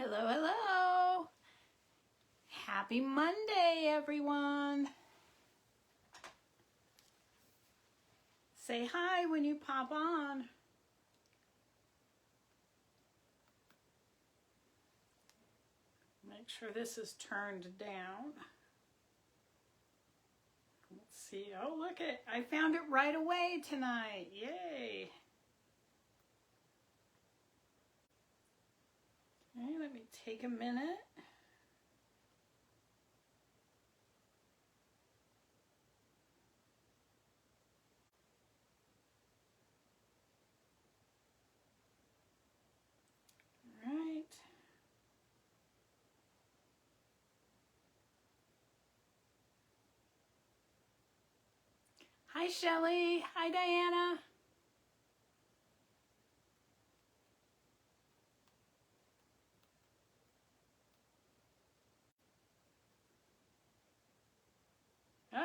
Hello, hello. Happy Monday, everyone. Say hi when you pop on. Make sure this is turned down. Let's see. Oh, look it. I found it right away tonight. Yay. Okay, let me take a minute. All right. Hi, Shelley. Hi, Diana.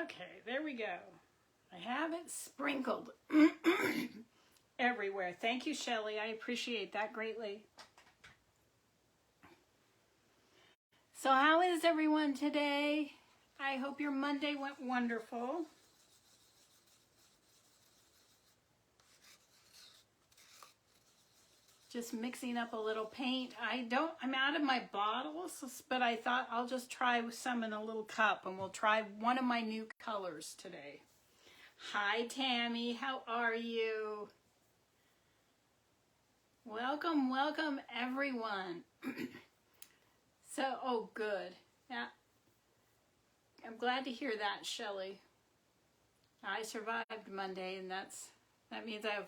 Okay, there we go. I have it sprinkled everywhere. Thank you, Shelley. I appreciate that greatly. So how is everyone today? I hope your Monday went wonderful. Just mixing up a little paint. I'm out of my bottles, but I thought I'll just try some in a little cup, and we'll try one of my new colors today. Hi, Tammy. How are you? Welcome, welcome, everyone. So, oh, good. Yeah. I'm glad to hear that, Shelley. I survived Monday, and that means I have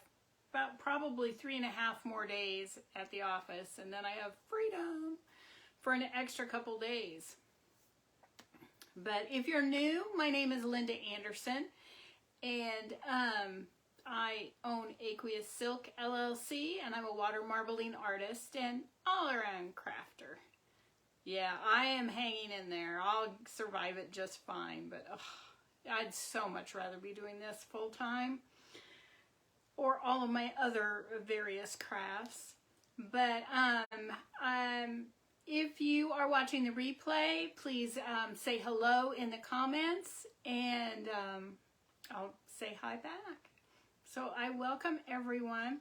about probably 3.5 more days at the office, and then I have freedom for an extra couple days. But if you're new, my name is Linda Anderson, and I own Aqueous Silk LLC, and I'm a water marbling artist and all-around crafter. Yeah, I am hanging in there. I'll survive it just fine, but I'd so much rather be doing this full-time, or all of my other various crafts. But if you are watching the replay, please say hello in the comments, and I'll say hi back. So I welcome everyone.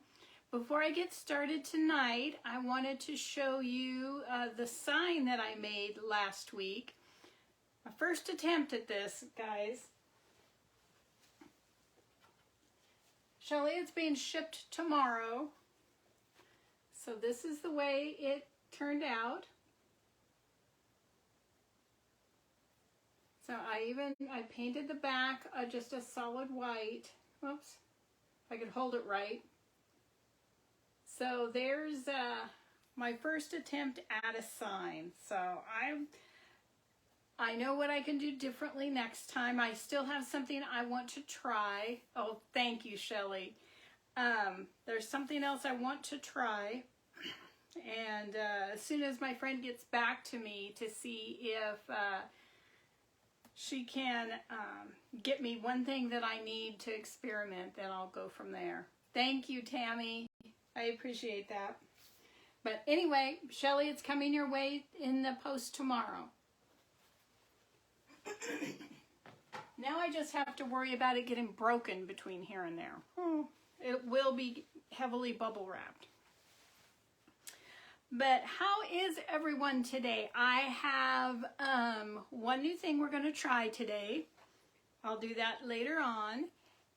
Before I get started tonight, I wanted to show you the sign that I made last week. My first attempt at this, guys. Shelley, it's being shipped tomorrow. So this is the way it turned out. So I painted the back just a solid white. Whoops, if I could hold it right. So there's my first attempt at a sign. So I know what I can do differently next time. I still have something I want to try. Oh, thank you, Shelley. There's something else I want to try. And as soon as my friend gets back to me to see if she can get me one thing that I need to experiment, then I'll go from there. Thank you, Tammy. I appreciate that. But anyway, Shelley, it's coming your way in the post tomorrow. Now I just have to worry about it getting broken between here and there. It will be heavily bubble wrapped. But how is everyone today? I have one new thing we're going to try today. I'll do that later on.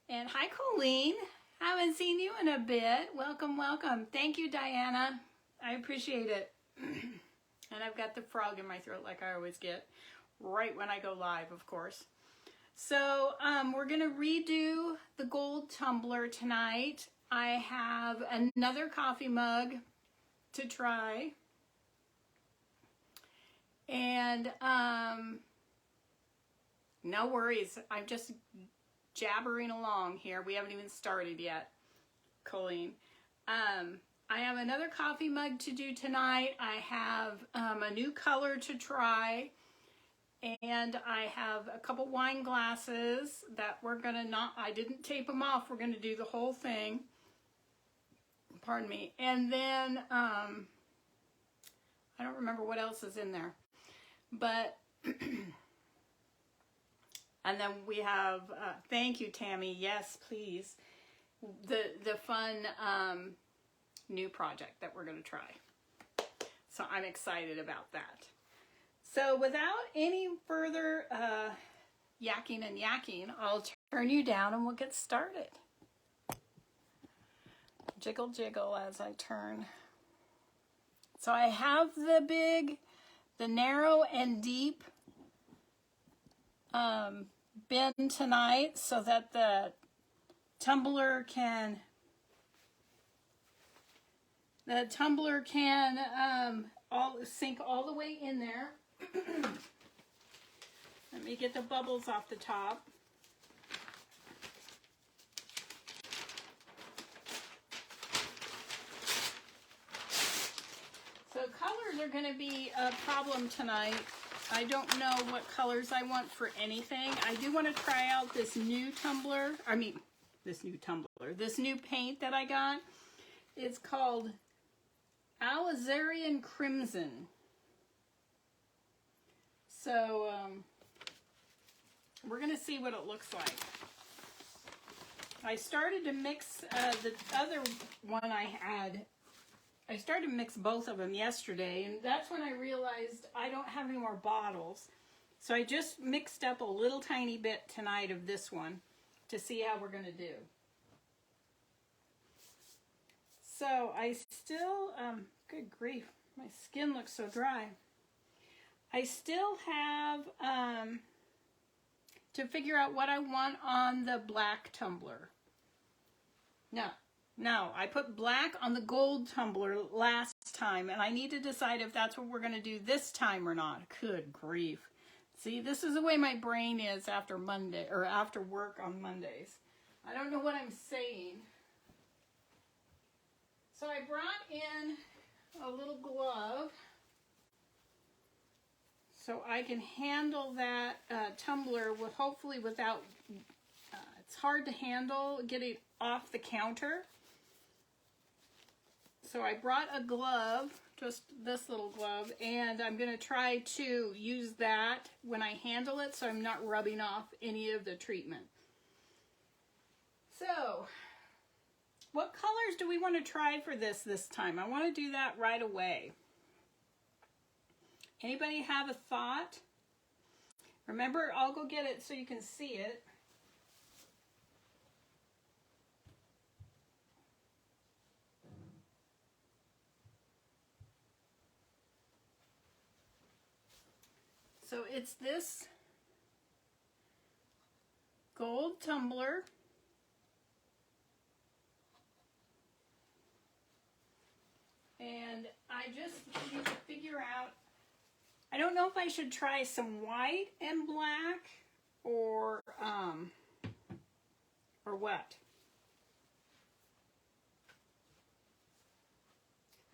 And hi, Colleen. Haven't seen you in a bit. Welcome, welcome. Thank you, Diana. I appreciate it. And I've got the frog in my throat like I always get, right when I go live, of course. So we're going to redo the gold tumbler tonight. I have another coffee mug to try. And no worries. I'm just jabbering along here. We haven't even started yet, Colleen. I have another coffee mug to do tonight. I have a new color to try. And I have a couple wine glasses that we're gonna I didn't tape them off. We're gonna do the whole thing. Pardon me. And then I don't remember what else is in there. But, and then we have, thank you, Tammy. Yes, please. The fun new project that we're going to try. So I'm excited about that. So without any further yakking and yakking, I'll turn you down and we'll get started. Jiggle, jiggle as I turn. So I have the narrow and deep bin tonight so that the tumbler can sink all the way in there. Let me get the bubbles off the top. So colors are going to be a problem tonight. I don't know what colors I want for anything. I do want to try out this new tumbler. This new paint that I got. It's called Alizarian Crimson. So we're going to see what it looks like. I started to mix the other one I had. I started to mix both of them yesterday, and that's when I realized I don't have any more bottles. So I just mixed up a little tiny bit tonight of this one to see how we're going to do. So I still, good grief, my skin looks so dry. I still have to figure out what I want on the black tumbler. No, I put black on the gold tumbler last time, and I need to decide if that's what we're going to do this time or not. Good grief. See, this is the way my brain is after Monday, or after work on Mondays. I don't know what I'm saying. So I brought in a little glove so I can handle that tumbler with, hopefully without, it's hard to handle, get it off the counter. So I brought a glove, just this little glove, and I'm going to try to use that when I handle it so I'm not rubbing off any of the treatment. So, what colors do we want to try for this time? I want to do that right away. Anybody have a thought? Remember, I'll go get it so you can see it. So it's this gold tumbler. And I just need to figure out, I don't know if I should try some white and black or what.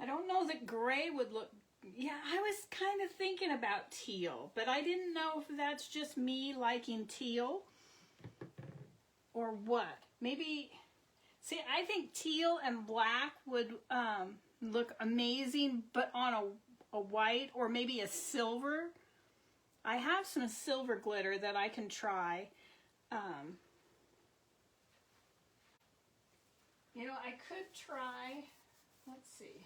I don't know that gray would look, yeah, I was kind of thinking about teal, but I didn't know if that's just me liking teal or what. Maybe, see, I think teal and black would look amazing, but on a white or maybe a silver. I have some silver glitter that I can try. You know, I could try, let's see.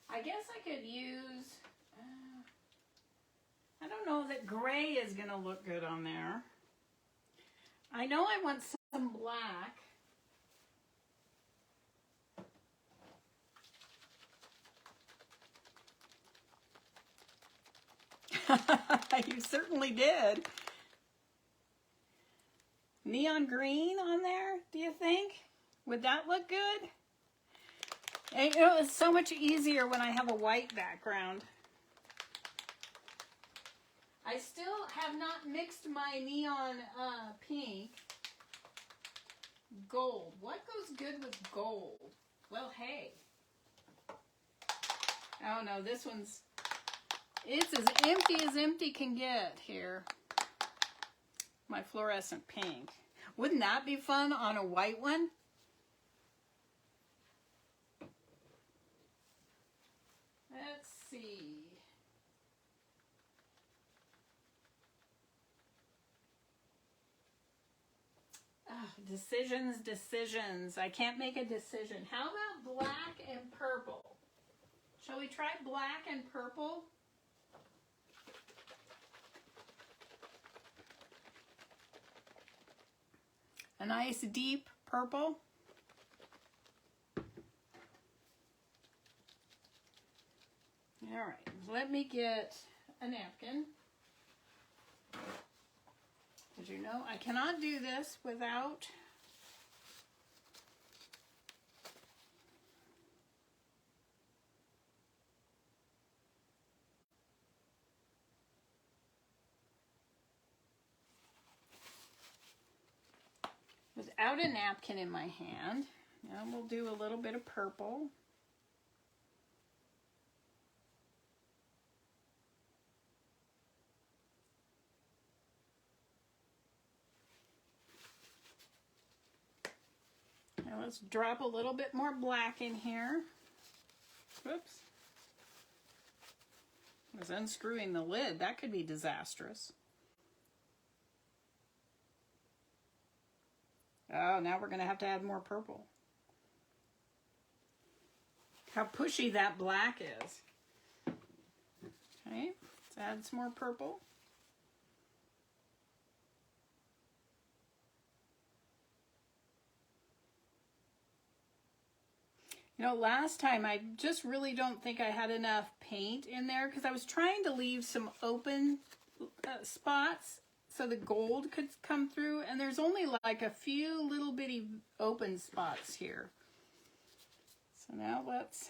I guess I could use, I don't know that gray is going to look good on there. I know I want some black. You certainly did. Neon green on there, do you think? Would that look good? And, you know, it's so much easier when I have a white background. I still have not mixed my neon pink. Gold. What goes good with gold? Well, hey. Oh no, this one's, it's as empty can get here. My fluorescent pink. Wouldn't that be fun on a white one? Let's see. Decisions. I can't make a decision. How about black and purple? Shall we try black and purple? A nice deep purple. All right, let me get a napkin. Did you know I cannot do this without a napkin in my hand. Now we'll do a little bit of purple. Now let's drop a little bit more black in here. Whoops. I was unscrewing the lid. That could be disastrous. Oh, now we're going to have to add more purple. How pushy that black is. Okay, let's add some more purple. You know, last time I just really don't think I had enough paint in there because I was trying to leave some open spots so the gold could come through, and there's only like a few little bitty open spots here. So now let's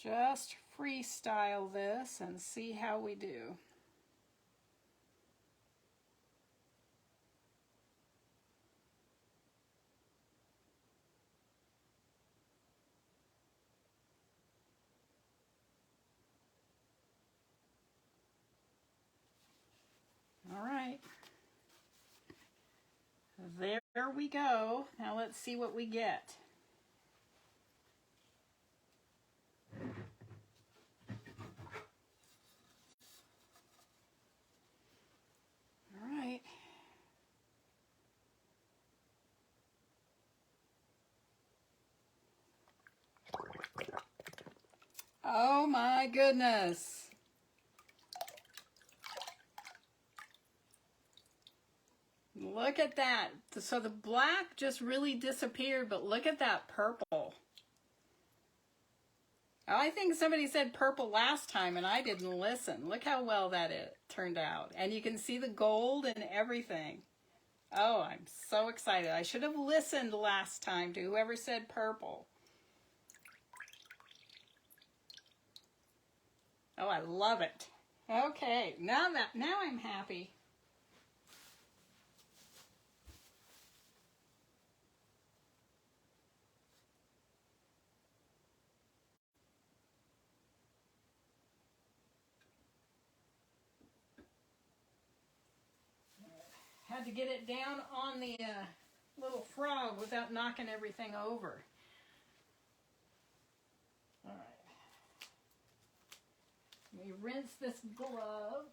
just freestyle this and see how we do. All right, there we go. Now let's see what we get. All right. Oh my goodness. Look at that. So the black just really disappeared, but look at that purple. I think somebody said purple last time and I didn't listen. Look how well that it turned out. And you can see the gold and everything. Oh, I'm so excited. I should have listened last time to whoever said purple. Oh, I love it. Okay, now I'm happy. Had to get it down on the little frog without knocking everything over. All right. Let me rinse this glove.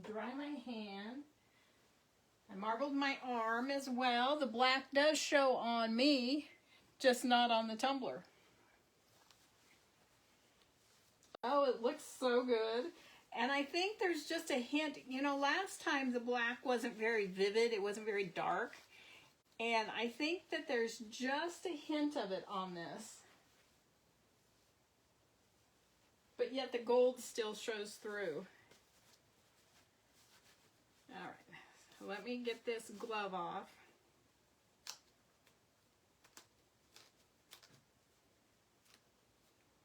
Dry my hand. I marbled my arm as well. The black does show on me, just not on the tumbler. Oh, it looks so good. And I think there's just a hint. You know, last time the black wasn't very vivid. It wasn't very dark. And I think that there's just a hint of it on this. But yet the gold still shows through. All right, so let me get this glove off.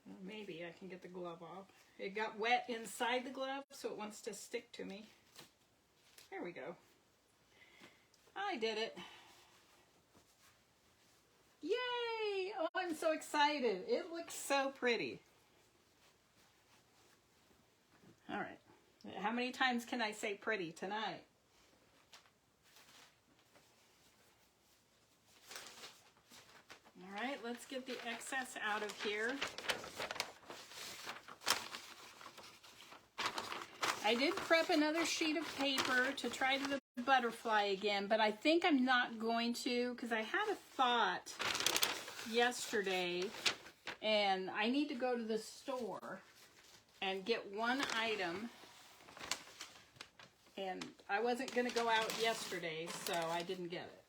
Well, maybe I can get the glove off. It got wet inside the glove, so it wants to stick to me. There we go. I did it. Yay! Oh, I'm so excited. It looks so pretty. All right. How many times can I say pretty tonight? All right, let's get the excess out of here. I did prep another sheet of paper to try the butterfly again, but I think I'm not going to because I had a thought yesterday and I need to go to the store and get one item, and I wasn't going to go out yesterday, so I didn't get it.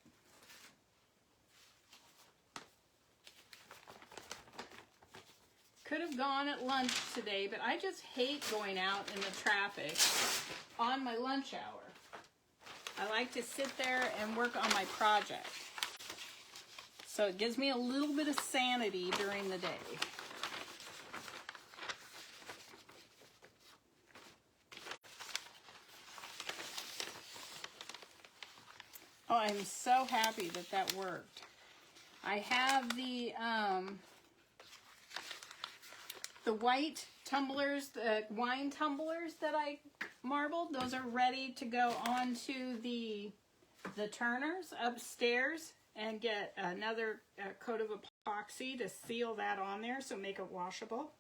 Could have gone at lunch today, but I just hate going out in the traffic on my lunch hour. I like to sit there and work on my project. So it gives me a little bit of sanity during the day. Oh, I'm so happy that that worked. I have the white tumblers, the wine tumblers that I marbled. Those are ready to go onto the turners upstairs and get another coat of epoxy to seal that on there, so make it washable.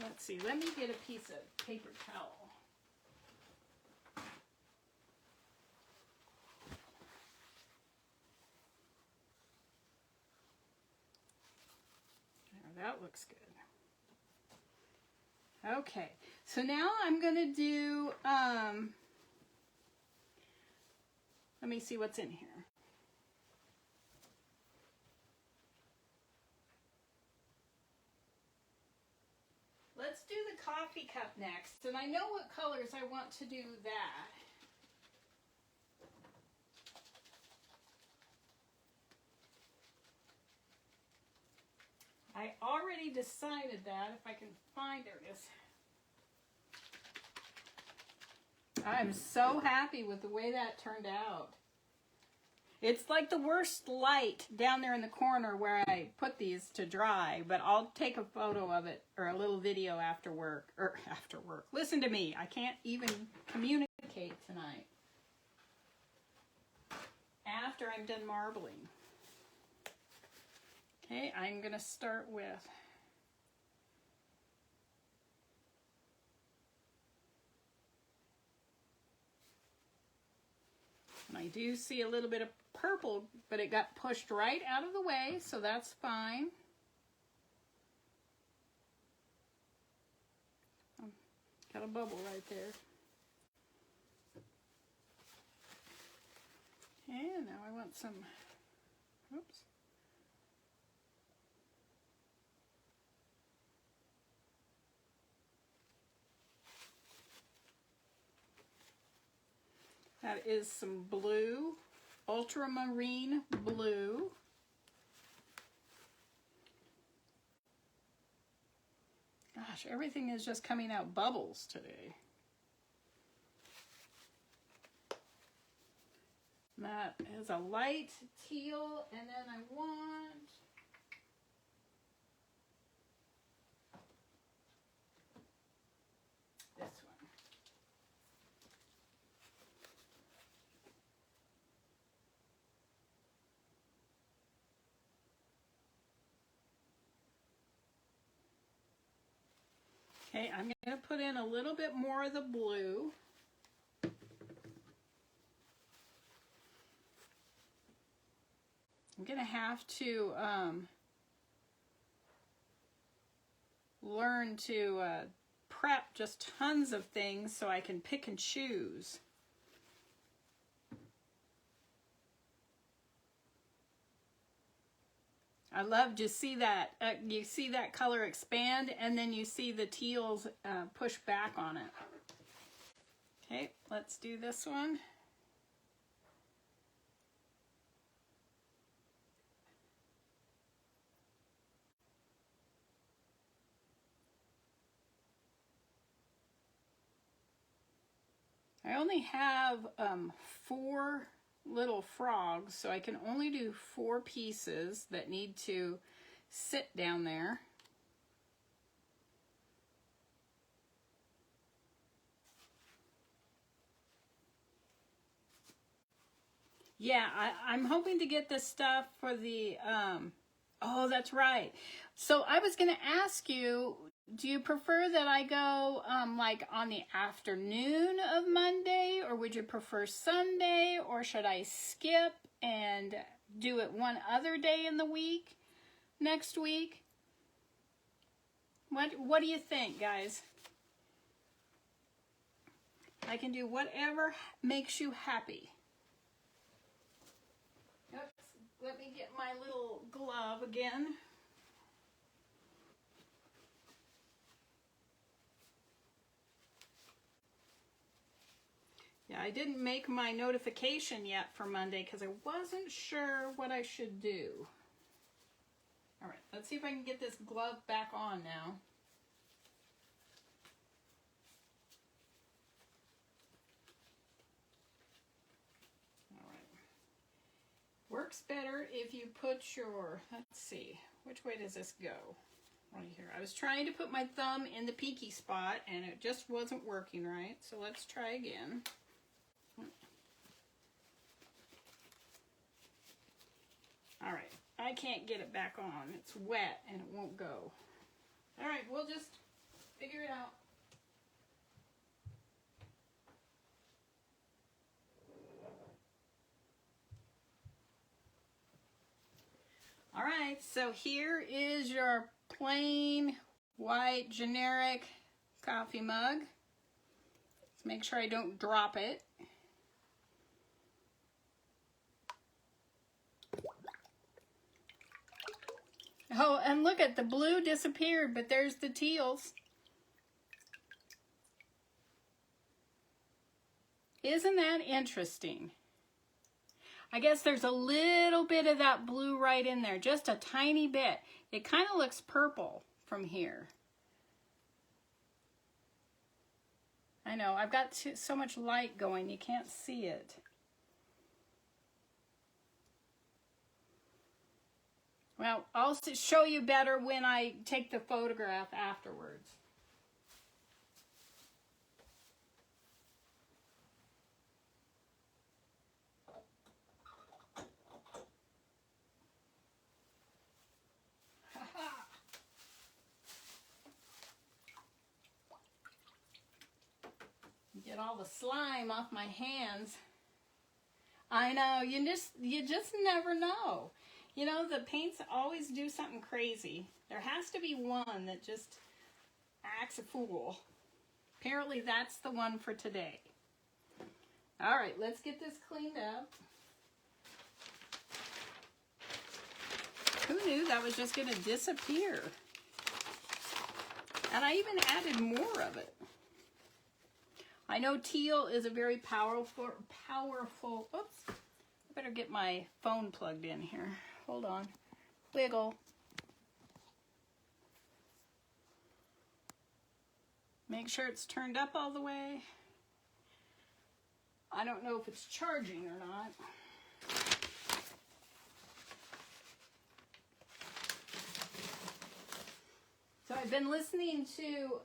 Let's see, let me get a piece of paper towel. That looks good. Okay, so now I'm going to do, let me see what's in here. Let's do the coffee cup next, and I know what colors I want to do that. I already decided that, if I can find, there it is. I'm so happy with the way that turned out. It's like the worst light down there in the corner where I put these to dry, but I'll take a photo of it or a little video after work. Listen to me, I can't even communicate tonight. After I'm done marbling. Okay, I'm going to start with and I do see a little bit of purple, but it got pushed right out of the way, so that's fine. Got a bubble right there. And now I want some, oops. That is some blue, ultramarine blue. Gosh, everything is just coming out bubbles today. That is a light teal, and then I want this one. Okay, I'm going to put in a little bit more of the blue. I'm going to have to learn to prep just tons of things so I can pick and choose. I love to see that, you see that color expand, and then you see the teals push back on it. Okay, let's do this one. I only have 4 little frogs, so I can only do 4 pieces that need to sit down there. Yeah, I'm hoping to get this stuff for the, oh, that's right. So I was going to ask you, do you prefer that I go like on the afternoon of Monday, or would you prefer Sunday, or should I skip and do it one other day in the week, next week? What do you think, guys? I can do whatever makes you happy. Oops, let me get my little glove again. Yeah, I didn't make my notification yet for Monday because I wasn't sure what I should do. All right, let's see if I can get this glove back on now. All right. Works better if you put your, let's see, which way does this go? Right here. I was trying to put my thumb in the peaky spot and it just wasn't working right. So let's try again. All right, I can't get it back on. It's wet and it won't go. All right, we'll just figure it out. All right, so here is your plain white generic coffee mug. Let's make sure I don't drop it. Oh, and look at the blue disappeared, but there's the teals. Isn't that interesting? I guess there's a little bit of that blue right in there, just a tiny bit. It kind of looks purple from here. I know, I've got so much light going, you can't see it. Well, I'll show you better when I take the photograph afterwards. Get all the slime off my hands. I know, you just never know. You know, the paints always do something crazy. There has to be one that just acts a fool. Apparently that's the one for today. All right, let's get this cleaned up. Who knew that was just going to disappear? And I even added more of it. I know teal is a very powerful, oops, I better get my phone plugged in here. Hold on, wiggle. Make sure it's turned up all the way. I don't know if it's charging or not. So I've been listening to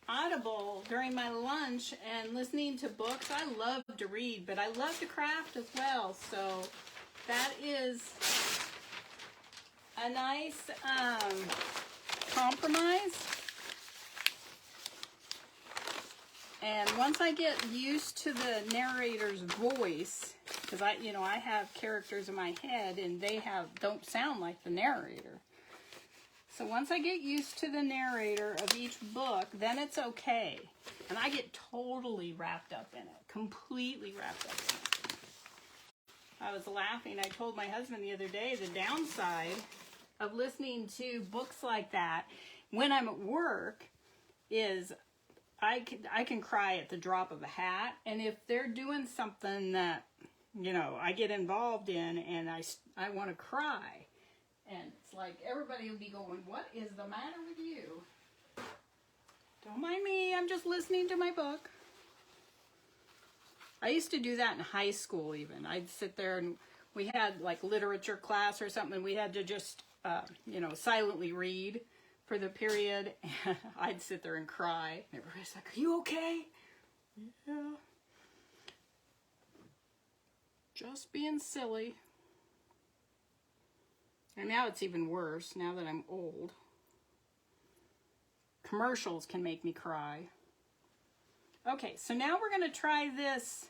Audible during my lunch and listening to books. I love to read, but I love to craft as well. So that is a nice compromise. And once I get used to the narrator's voice, because I have characters in my head and they don't sound like the narrator. So once I get used to the narrator of each book, then it's okay. And I get totally wrapped up in it, completely wrapped up in it. I was laughing. I told my husband the other day the downside of listening to books like that when I'm at work is I can cry at the drop of a hat. And if they're doing something that, I get involved in and I want to cry. And it's like everybody will be going, what is the matter with you? Don't mind me, I'm I'm just listening to my book. I used to do that in high school even. I'd sit there and we had like literature class or something. We had to just, you know, silently read for the period. And I'd sit there and cry. Everybody's like, are you okay? Yeah. Just being silly. And now it's even worse now that I'm old. Commercials can make me cry. Okay, so now we're going to try this.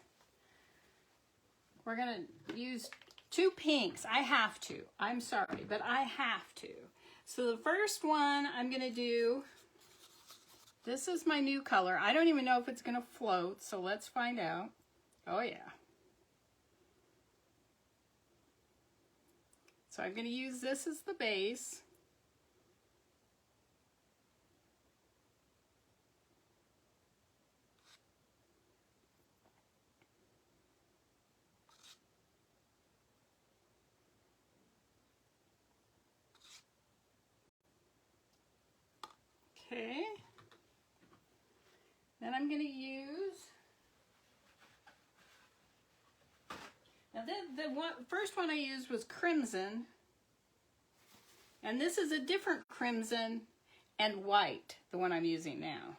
We're going to use 2 pinks. I have to. I'm sorry, but I have to. So the first one I'm going to do, this is my new color. I don't even know if it's going to float, so let's find out. Oh, yeah. So I'm going to use this as the base. Okay. Then I'm going to use, now the first one I used was crimson. And this is a different crimson and white, the one I'm using now.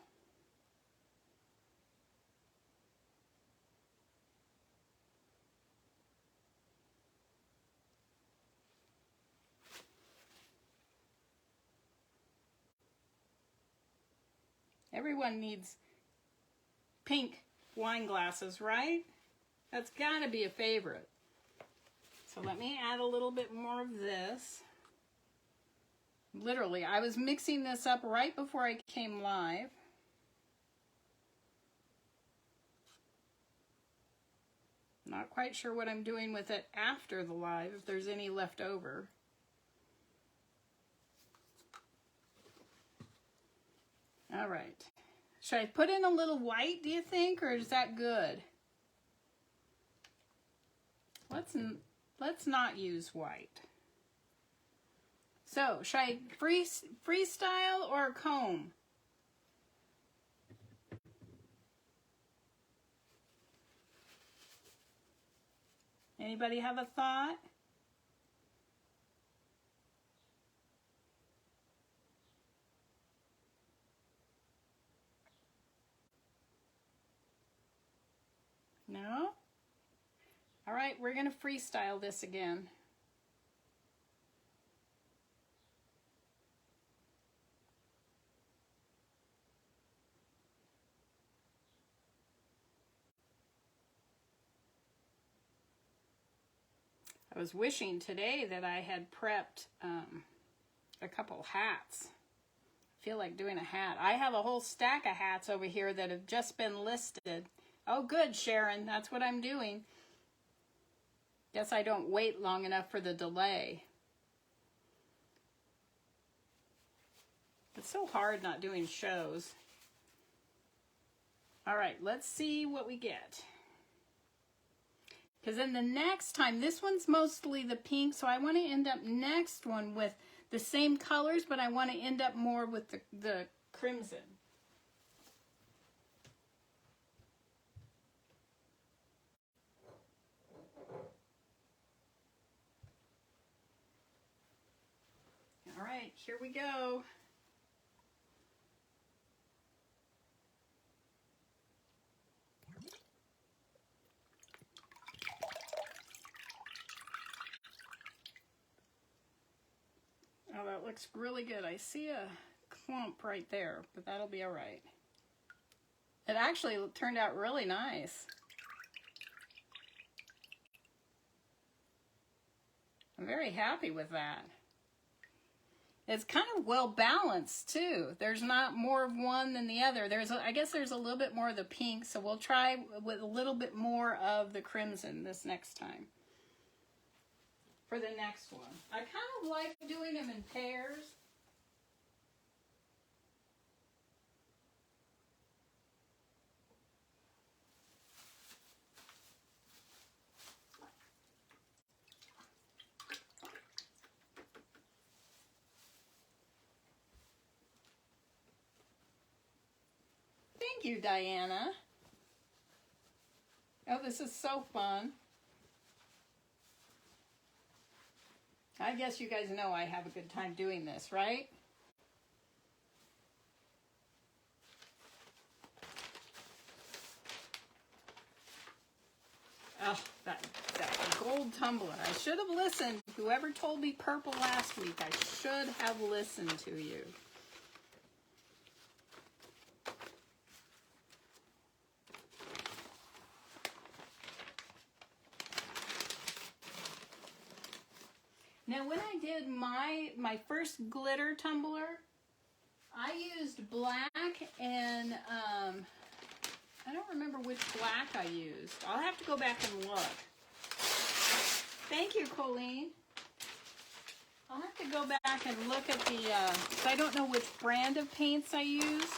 Everyone needs pink wine glasses, right? That's gotta be a favorite. So let me add a little bit more of this. Literally, I was mixing this up right before I came live. Not quite sure what I'm doing with it after the live, if there's any left over. All right. Should I put in a little white, do you think, or is that good? Let's not use white. So, should I freestyle or comb? Anybody have a thought? No? All right, we're going to freestyle this again. I was wishing today that I had prepped a couple hats. I feel like doing a hat. I have a whole stack of hats over here that have just been listed. Oh, good, Sharon. That's what I'm doing. Guess I don't wait long enough for the delay. It's so hard not doing shows. All right, let's see what we get. Because then the next time, this one's mostly the pink, so I want to end up next one with the same colors, but I want to end up more with the crimson. All right, here we go. Oh, that looks really good. I see a clump right there, but that'll be all right. It actually turned out really nice. I'm very happy with that. It's kind of well balanced too. There's not more of one than the other. I guess there's a little bit more of the pink, so we'll try with a little bit more of the crimson this next time. For the next one. I kind of like doing them in pairs. Thank you, Diana. Oh, this is so fun. I guess you guys know I have a good time doing this, right? Oh, that gold tumbler. I should have listened. Whoever told me purple last week, I should have listened to you. Now, when I did my first glitter tumbler, I used black and I don't remember which black I used. I'll have to go back and look. Thank you, Colleen. I'll have to go back and look at the, so I don't know which brand of paints I used,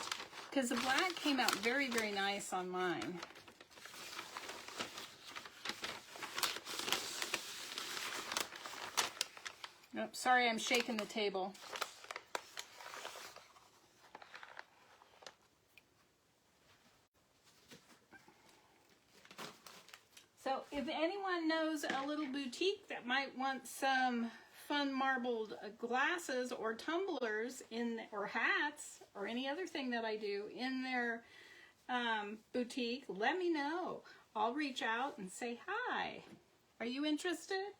because the black came out very, very nice on mine. Oops, sorry, I'm shaking the table. So if anyone knows a little boutique that might want some fun marbled glasses or tumblers or hats or any other thing that I do in their boutique, let me know. I'll reach out and say hi. Are you interested?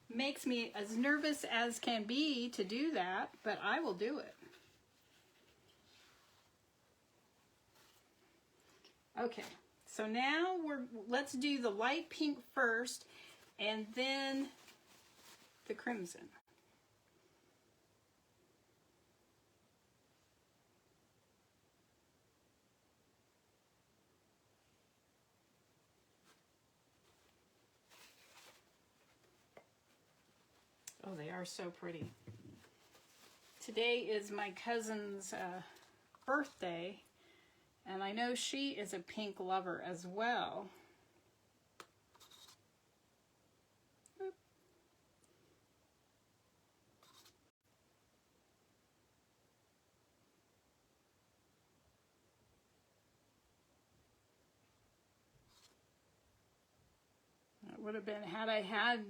Makes me as nervous as can be to do that, but I will do it. Okay, so now let's do the light pink first and then the crimson. Oh, they are so pretty. Today is my cousin's birthday, and I know she is a pink lover as well. Oop. That would have been, had I had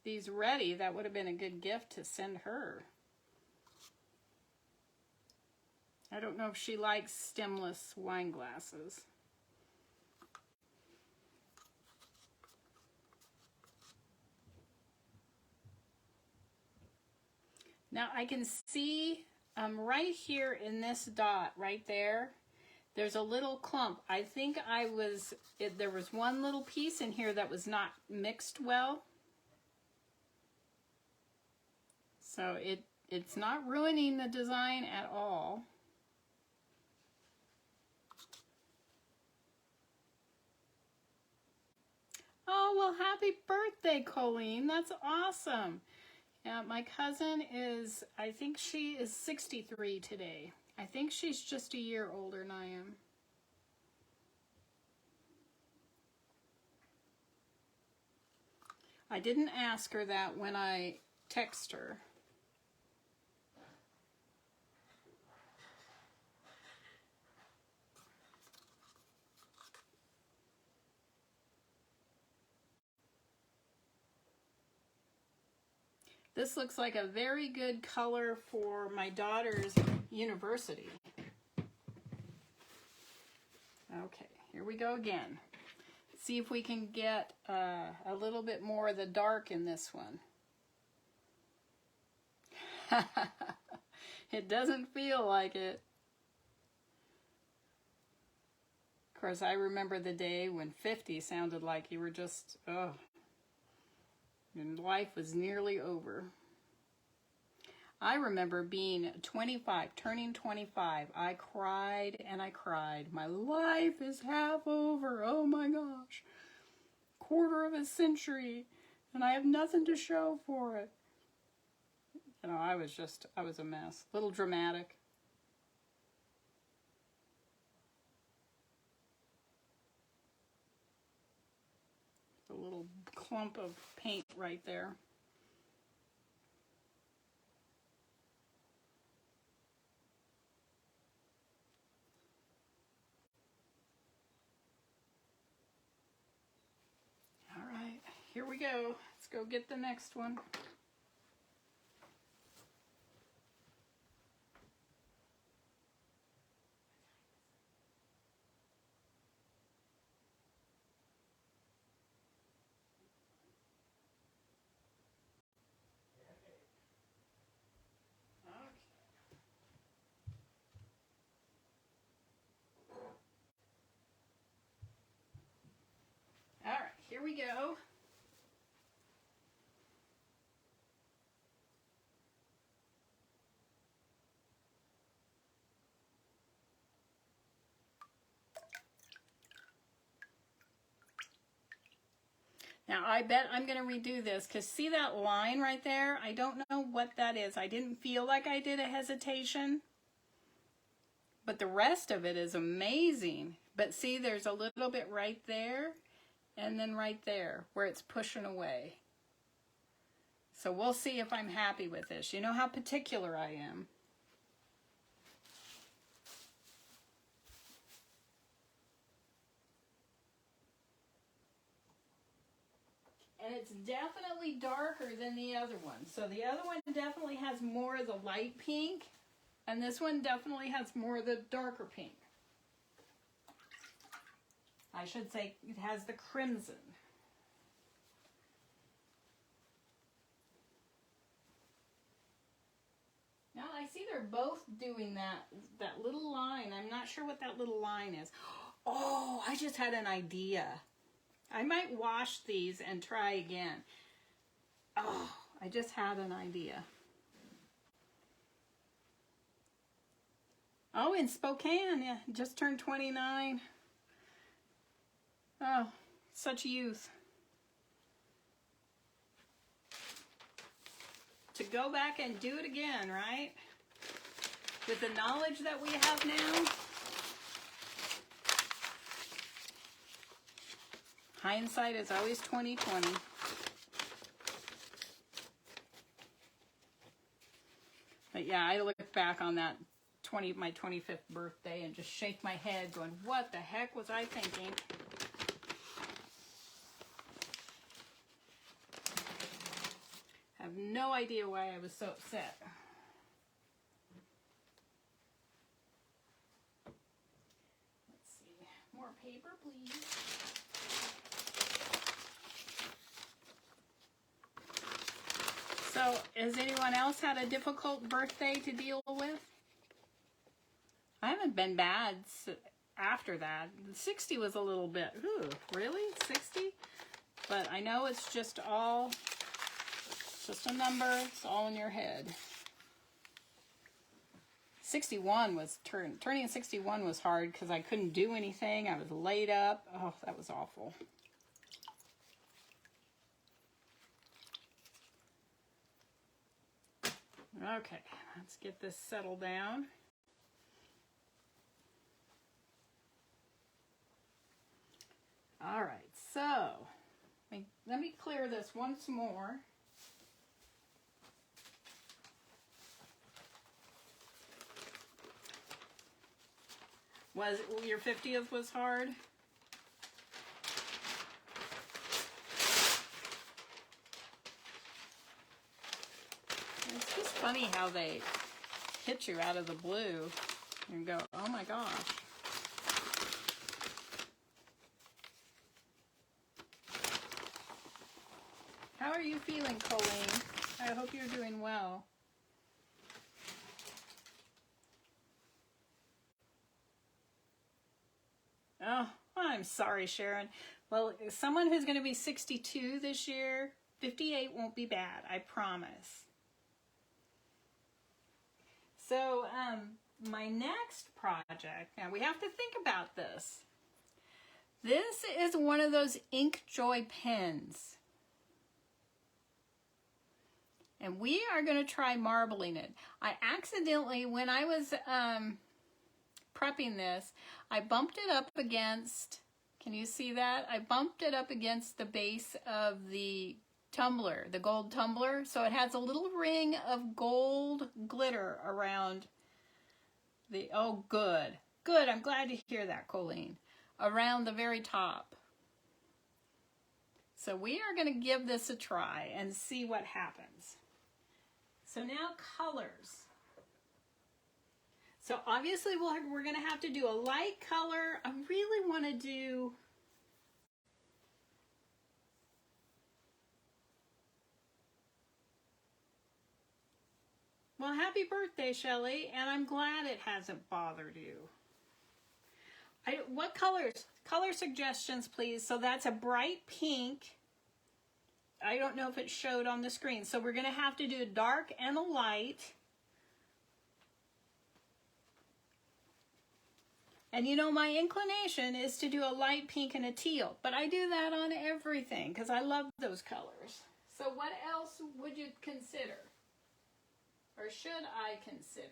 these ready, that would have been a good gift to send her. I don't know if she likes stemless wine glasses. Now I can see right here in this dot right there, there's a little clump. I think there was one little piece in here that was not mixed well. So it's not ruining the design at all. Oh, well, happy birthday, Colleen. That's awesome. Yeah, my cousin is, I think she is 63 today. I think she's just a year older than I am. I didn't ask her that when I text her. This looks like a very good color for my daughter's university. Okay, here we go again. See if we can get a little bit more of the dark in this one. It doesn't feel like it. Of course, I remember the day when 50 sounded like you were just, oh, and life was nearly over. I remember being 25, turning 25. I cried and I cried. My life is half over. Oh my gosh. Quarter of a century, and I have nothing to show for it. You know, I was a mess. A little dramatic. A little clump of paint right there. we go. Let's go get the next one. All right, here we go. Now, I bet I'm going to redo this because see that line right there? I don't know what that is. I didn't feel like I did a hesitation, but the rest of it is amazing. But see, there's a little bit right there and then right there where it's pushing away. So we'll see if I'm happy with this. You know how particular I am. And it's definitely darker than the other one. So the other one definitely has more of the light pink, and this one definitely has more of the darker pink. I should say it has the crimson. Now I see they're both doing that little line. I'm not sure what that little line is. Oh, I just had an idea. I might wash these and try again. Oh, I just had an idea. Oh, in Spokane, yeah, just turned 29. Oh, such youth. To go back and do it again, right? With the knowledge that we have now. Hindsight is always 20/20. But yeah, I look back on that my 25th birthday and just shake my head going, what the heck was I thinking? I have no idea why I was so upset. Let's see. More paper, please. So, has anyone else had a difficult birthday to deal with? I haven't been bad after that. 60 was a little bit, ooh, really? 60? But I know it's just a number. It's all in your head. 61 was, turning 61 was hard because I couldn't do anything. I was laid up. Oh, that was awful. Okay, let's get this settled down. All right, so let me clear this once more. Was your 50th was hard? It's just funny how they hit you out of the blue and go, oh my gosh. How are you feeling, Colleen? I hope you're doing well. Oh, I'm sorry, Sharon. Well, someone who's going to be 62 this year, 58 won't be bad, I promise. So, my next project, now we have to think about this. This is one of those Ink Joy pens. And we are going to try marbling it. I accidentally, when I was prepping this, I bumped it up against, can you see that? I bumped it up against the base of the tumbler, the gold tumbler. So it has a little ring of gold glitter around the, oh good. Good, I'm glad to hear that, Colleen. Around the very top. So we are going to give this a try and see what happens. So now colors. So obviously we're going to have to do a light color. I really want to do well, happy birthday, Shelley, and I'm glad it hasn't bothered you. What colors? Color suggestions, please. So that's a bright pink. I don't know if it showed on the screen. So we're going to have to do a dark and a light. And you know, my inclination is to do a light pink and a teal, but I do that on everything because I love those colors. So what else would you consider? Or should I consider?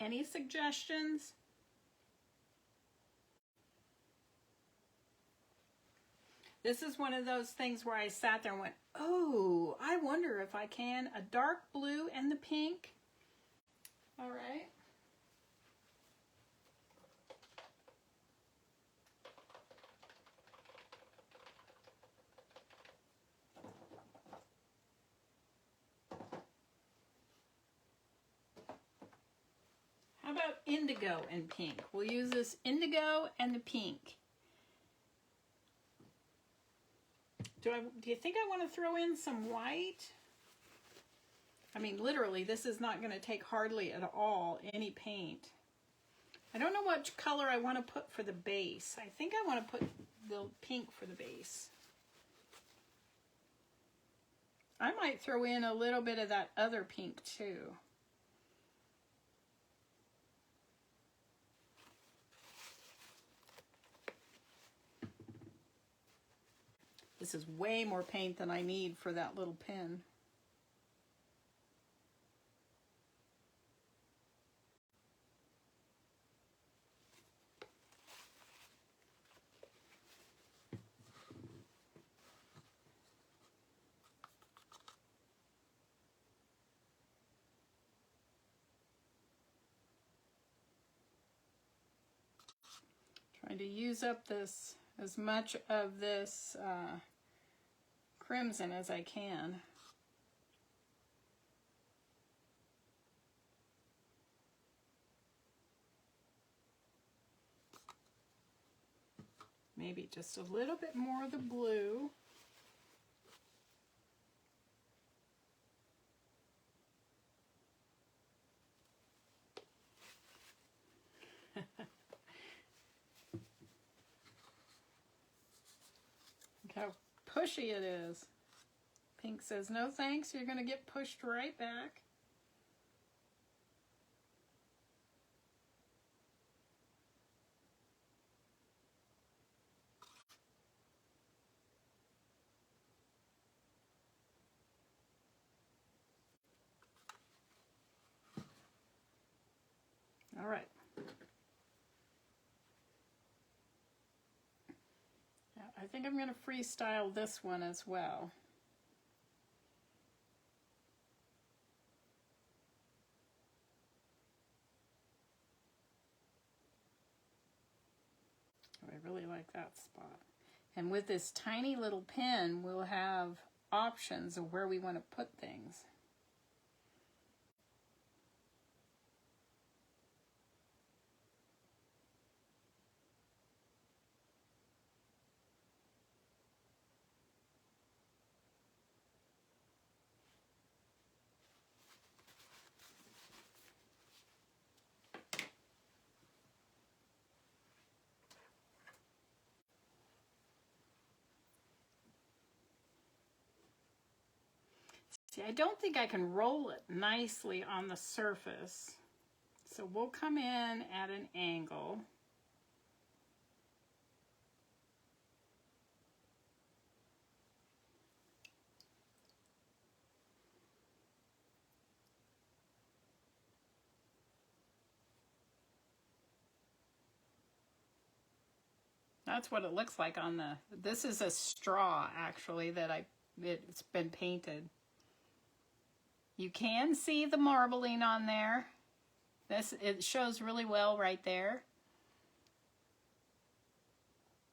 Any suggestions? This is one of those things where I sat there and went, oh, I wonder if I can. A dark blue and the pink. All right. How about indigo and pink? We'll use this indigo and the pink. Do you think I want to throw in some white? I mean, literally, this is not going to take hardly at all any paint. I don't know what color I want to put for the base. I think I want to put the pink for the base. I might throw in a little bit of that other pink too. This is way more paint than I need for that little pen. Trying to use up this, as much of this crimson as I can. Maybe just a little bit more of the blue. Look how pushy it is. Pink says, no thanks, you're going to get pushed right back. All right. Now, I think I'm going to freestyle this one as well. I really like that spot. And with this tiny little pen, we'll have options of where we want to put things. See, I don't think I can roll it nicely on the surface. So we'll come in at an angle. That's what it looks like on the, this is a straw actually that it's been painted. You can see the marbling on there. It shows really well right there.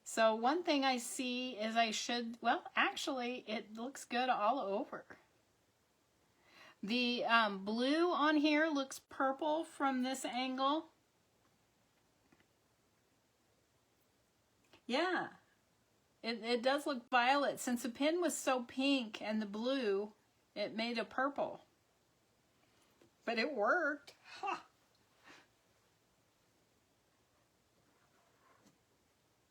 So one thing I see is well, actually it looks good all over. The blue on here looks purple from this angle. Yeah, it does look violet. Since the pin was so pink and the blue, it made a purple. But it worked. Huh.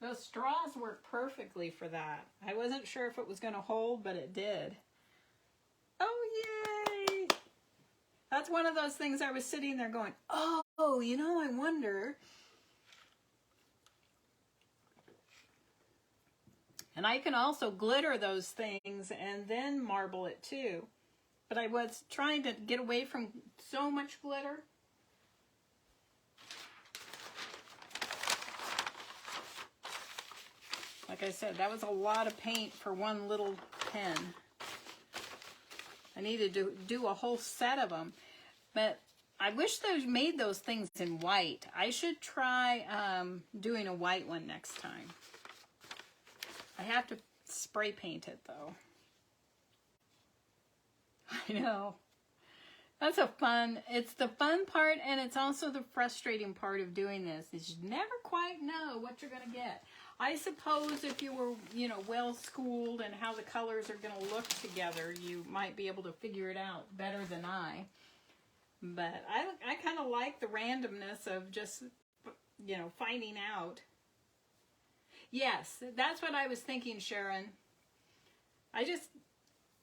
Those straws work perfectly for that. I wasn't sure if it was going to hold, but it did. Oh, yay! That's one of those things I was sitting there going, oh, you know, I wonder. And I can also glitter those things and then marble it too. But I was trying to get away from so much glitter. Like I said, that was a lot of paint for one little pen. I needed to do a whole set of them. But I wish they made those things in white. I should try doing a white one next time. I have to spray paint it though. I know. That's it's the fun part, and it's also the frustrating part of doing this, is you never quite know what you're gonna get. I suppose if you were, you know, well schooled and how the colors are gonna look together, you might be able to figure it out better than I. But I kind of like the randomness of just, you know, finding out. Yes, that's what I was thinking, Sharon. I just,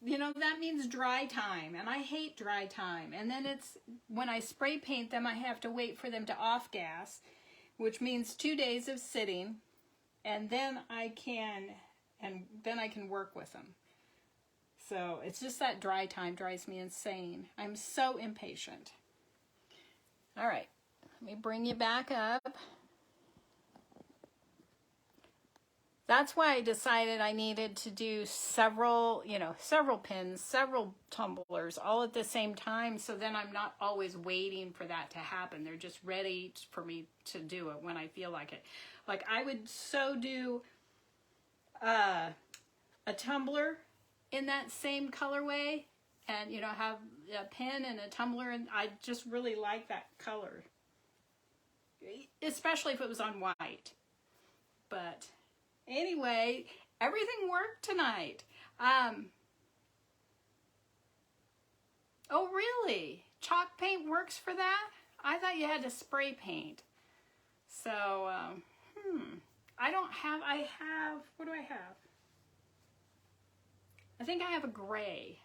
you know, that means dry time, and I hate dry time. And then it's, when I spray paint them, I have to wait for them to off gas, which means 2 days of sitting, and then I can work with them. So it's just that dry time drives me insane. I'm so impatient. All right, let me bring you back up. That's why I decided I needed to do several pins, several tumblers, all at the same time, so then I'm not always waiting for that to happen. They're just ready for me to do it when I feel like it. Like I would so do a tumbler in that same colorway, and you know, have a pen and a tumbler, and I just really like that color, especially if it was on white. But anyway, everything worked tonight. Oh really? Chalk paint works for that? I thought you had to spray paint. So, what do I have? I think I have a gray.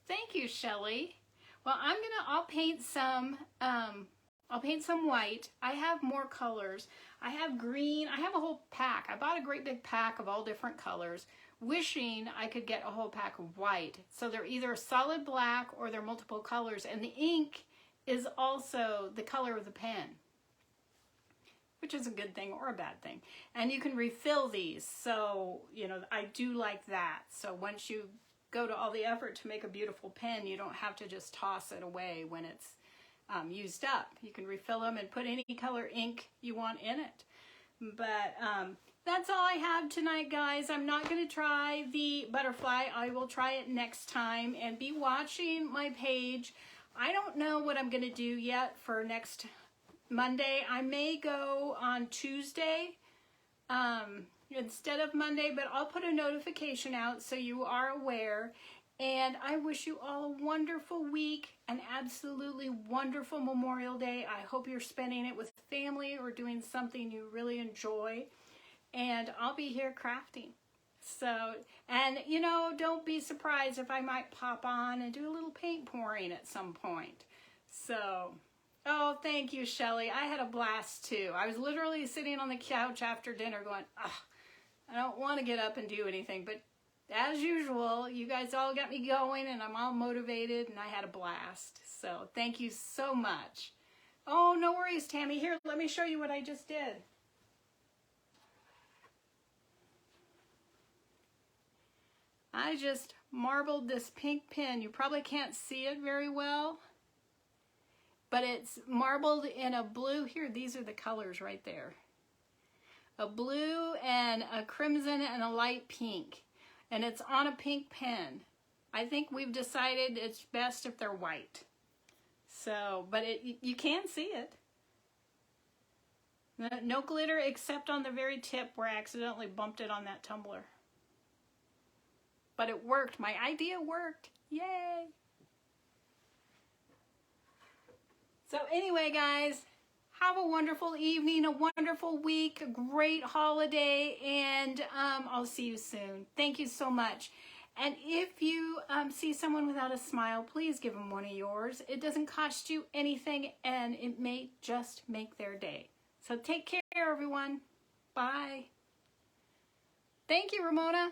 Thank you, Shelley. Well, I'll paint some white. I have more colors. I have green. I have a whole pack. I bought a great big pack of all different colors, wishing I could get a whole pack of white. So they're either solid black or they're multiple colors, and the ink is also the color of the pen, which is a good thing or a bad thing. And you can refill these, so, you know, I do like that. So once you go to all the effort to make a beautiful pen, you don't have to just toss it away when it's used up. You can refill them and put any color ink you want in it. But that's all I have tonight, guys. I'm not going to try the butterfly. I will try it next time, and be watching my page. I don't know what I'm going to do yet for next Monday. I may go on Tuesday instead of Monday, but I'll put a notification out so you are aware. And I wish you all a wonderful week, an absolutely wonderful Memorial Day. I hope you're spending it with family or doing something you really enjoy. And I'll be here crafting. So, and you know, don't be surprised if I might pop on and do a little paint pouring at some point. So, oh, thank you, Shelley. I had a blast too. I was literally sitting on the couch after dinner going, I don't want to get up and do anything, but as usual, you guys all got me going, and I'm all motivated, and I had a blast. So thank you so much. Oh, no worries, Tammy. Here, let me show you what I just did. I just marbled this pink pen. You probably can't see it very well, but it's marbled in a blue. Here, these are the colors right there. A blue and a crimson and a light pink. And it's on a pink pen. I think we've decided it's best if they're white. So, but you can see it. No glitter except on the very tip where I accidentally bumped it on that tumbler. But it worked. My idea worked. Yay! So anyway, guys, have a wonderful evening, a wonderful week, a great holiday, and I'll see you soon. Thank you so much. And if you see someone without a smile, please give them one of yours. It doesn't cost you anything, and it may just make their day. So take care, everyone. Bye. Thank you, Ramona.